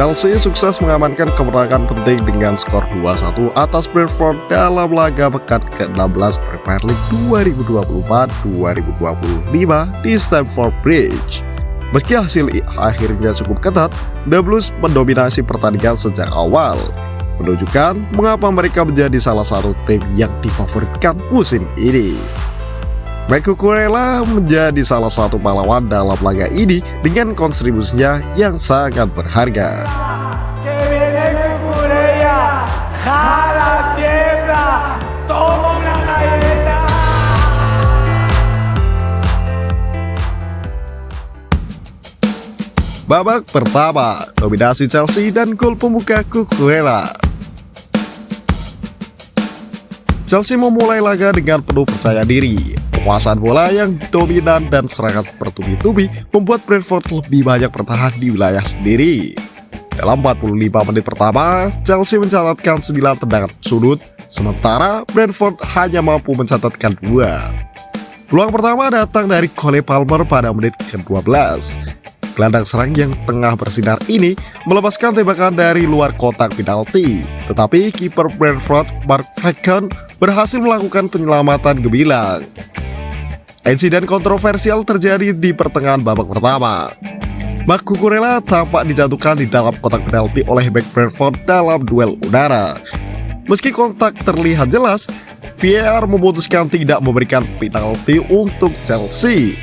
Chelsea sukses mengamankan kemenangan penting dengan skor 2-1 atas Brentford dalam laga pekan ke-16 Premier League 2024-2025 di Stamford Bridge. Meski hasil akhirnya cukup ketat, The Blues mendominasi pertandingan sejak awal, menunjukkan mengapa mereka menjadi salah satu tim yang difavoritkan musim ini. Marco Kurela menjadi salah satu pahlawan dalam laga ini dengan kontribusinya yang sangat berharga. Babak pertama, dominasi Chelsea dan gol pembuka Cucurella. Chelsea memulai laga dengan penuh percaya diri. Penguasaan bola yang dominan dan serangan bertubi-tubi membuat Brentford lebih banyak bertahan di wilayah sendiri. Dalam 45 menit pertama, Chelsea mencatatkan 9 tendangan sudut, sementara Brentford hanya mampu mencatatkan 2. Peluang pertama datang dari Cole Palmer pada menit ke-12. Gelandang serang yang tengah bersinar ini melepaskan tembakan dari luar kotak penalti, tetapi kiper Brentford Mark Flecken berhasil melakukan penyelamatan gemilang. Insiden kontroversial terjadi di pertengahan babak pertama. Marc Cucurella tampak dijatuhkan di dalam kotak penalti oleh bek Brentford dalam duel udara. Meski kontak terlihat jelas, VAR memutuskan tidak memberikan penalti untuk Chelsea.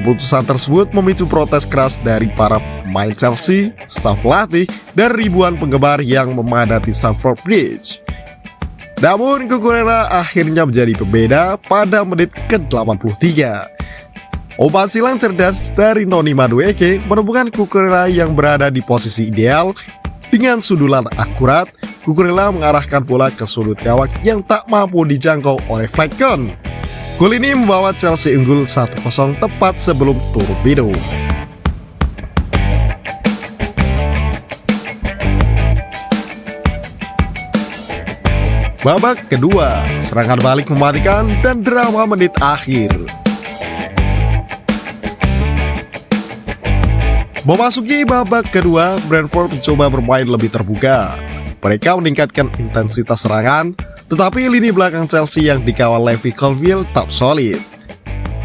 Keputusan tersebut memicu protes keras dari para pemain Chelsea, staf pelatih, dan ribuan penggemar yang memadati Stamford Bridge. Namun Cucurella akhirnya menjadi pembeda pada menit ke-83. Umpan silang cerdas dari Noni Madueke menemukan Cucurella yang berada di posisi ideal. Dengan sundulan akurat, Cucurella mengarahkan bola ke sudut gawang yang tak mampu dijangkau oleh Flecken. Gol ini membawa Chelsea unggul 1-0 tepat sebelum turun minum. Babak kedua, serangan balik mematikan dan drama menit akhir. Memasuki babak kedua, Brentford mencoba bermain lebih terbuka. Mereka meningkatkan intensitas serangan, tetapi lini belakang Chelsea yang dikawal Levi Colwill tak solid.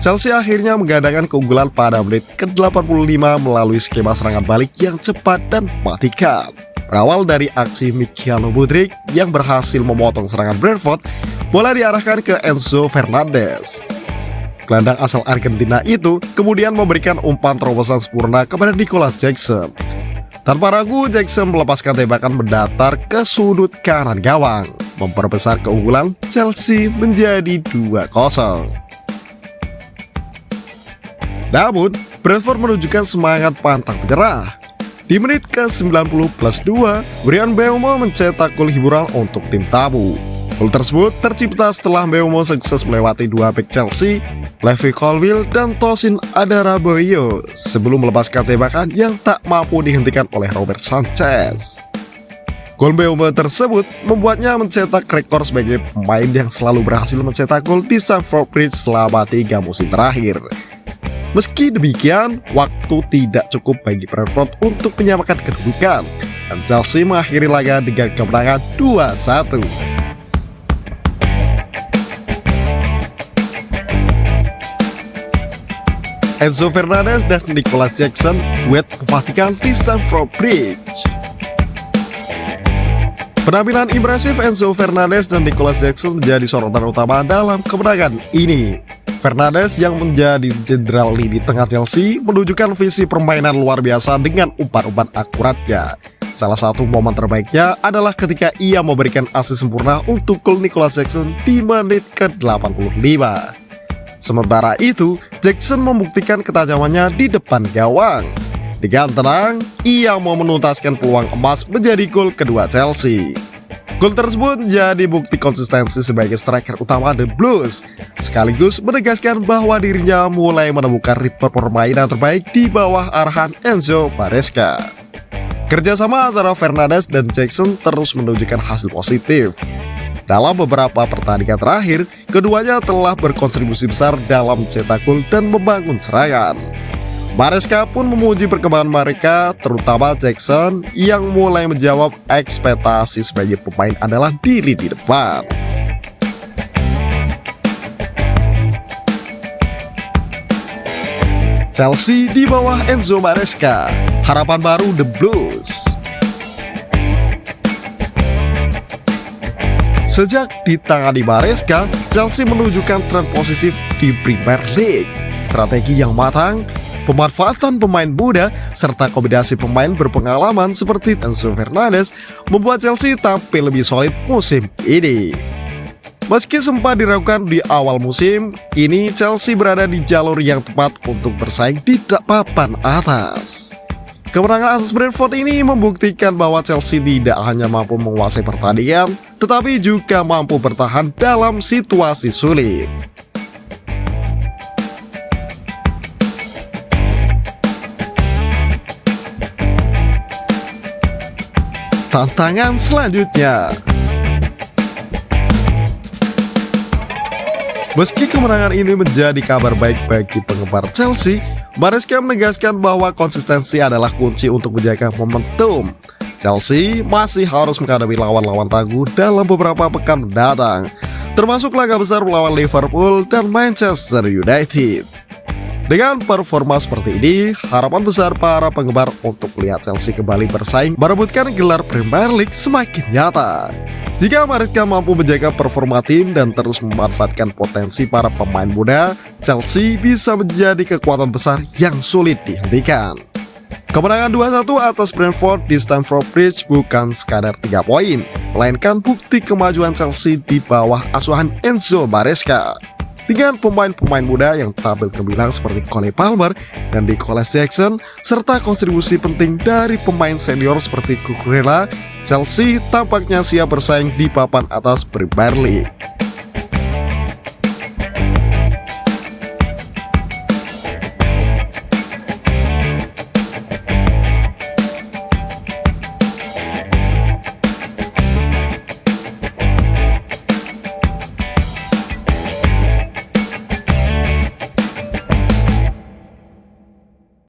Chelsea akhirnya menggandakan keunggulan pada menit ke-85 melalui skema serangan balik yang cepat dan mematikan. Berawal dari aksi Mikhailo Mudryk yang berhasil memotong serangan Brentford, bola diarahkan ke Enzo Fernandez. Gelandang asal Argentina itu kemudian memberikan umpan terobosan sempurna kepada Nicolas Jackson. Tanpa ragu, Jackson melepaskan tembakan mendatar ke sudut kanan gawang, memperbesar keunggulan Chelsea menjadi 2-0. Namun, Brentford menunjukkan semangat pantang menyerah. Di menit ke-90+2, Bryan Mbeumo mencetak gol hiburan untuk tim tamu. Gol tersebut tercipta setelah Mbeumo sukses melewati 2 bek Chelsea, Levi Colwill dan Tosin Adarabioyo, sebelum melepaskan tembakan yang tak mampu dihentikan oleh Robert Sanchez. Gol Mbeumo tersebut membuatnya mencetak rekor sebagai pemain yang selalu berhasil mencetak gol di Stamford Bridge selama 3 musim terakhir. Meski demikian, waktu tidak cukup bagi Brentford untuk menyamakan kedudukan, dan Chelsea mengakhiri laga dengan kemenangan 2-1. Enzo Fernandez dan Nicolas Jackson duet mematikan di Stamford Bridge. Penampilan impresif Enzo Fernandez dan Nicolas Jackson menjadi sorotan utama dalam kemenangan ini. Fernandes yang menjadi jenderal lini tengah Chelsea menunjukkan visi permainan luar biasa dengan umpan-umpan akuratnya. Salah satu momen terbaiknya adalah ketika ia memberikan asis sempurna untuk gol Nicolas Jackson di menit ke-85. Sementara itu, Jackson membuktikan ketajamannya di depan gawang. Dengan tenang, ia mau menuntaskan peluang emas menjadi gol kedua Chelsea. Gol tersebut menjadi bukti konsistensi sebagai striker utama The Blues, sekaligus menegaskan bahwa dirinya mulai menemukan ritme permainan terbaik di bawah arahan Enzo Maresca. Kerjasama antara Fernandes dan Jackson terus menunjukkan hasil positif. Dalam beberapa pertandingan terakhir, keduanya telah berkontribusi besar dalam mencetak gol dan membangun serangan. Maresca pun memuji perkembangan mereka, terutama Jackson yang mulai menjawab ekspektasi sebagai pemain andalan diri di depan. Chelsea di bawah Enzo Maresca, harapan baru The Blues. Sejak ditangani Maresca, Chelsea menunjukkan tren positif di Premier League. Strategi yang matang, pemanfaatan pemain muda, serta kombinasi pemain berpengalaman seperti Enzo Fernandes membuat Chelsea tampil lebih solid musim ini. Meski sempat diragukan di awal musim, kini Chelsea berada di jalur yang tepat untuk bersaing di papan atas. Kemenangan atas Brentford ini membuktikan bahwa Chelsea tidak hanya mampu menguasai pertandingan, tetapi juga mampu bertahan dalam situasi sulit. Tantangan selanjutnya. Meski kemenangan ini menjadi kabar baik bagi penggemar Chelsea, Maresca menegaskan bahwa konsistensi adalah kunci untuk menjaga momentum. Chelsea masih harus menghadapi lawan-lawan tangguh dalam beberapa pekan mendatang, termasuk laga besar melawan Liverpool dan Manchester United. Dengan performa seperti ini, harapan besar para penggemar untuk melihat Chelsea kembali bersaing merebutkan gelar Premier League semakin nyata. Jika Maresca mampu menjaga performa tim dan terus memanfaatkan potensi para pemain muda, Chelsea bisa menjadi kekuatan besar yang sulit dihentikan. Kemenangan 2-1 atas Brentford di Stamford Bridge bukan sekadar 3 poin, melainkan bukti kemajuan Chelsea di bawah asuhan Enzo Maresca. Dengan pemain-pemain muda yang tampil gemilang seperti Cole Palmer dan Nicolas Jackson, serta kontribusi penting dari pemain senior seperti Cucurella, Chelsea tampaknya siap bersaing di papan atas Premier League.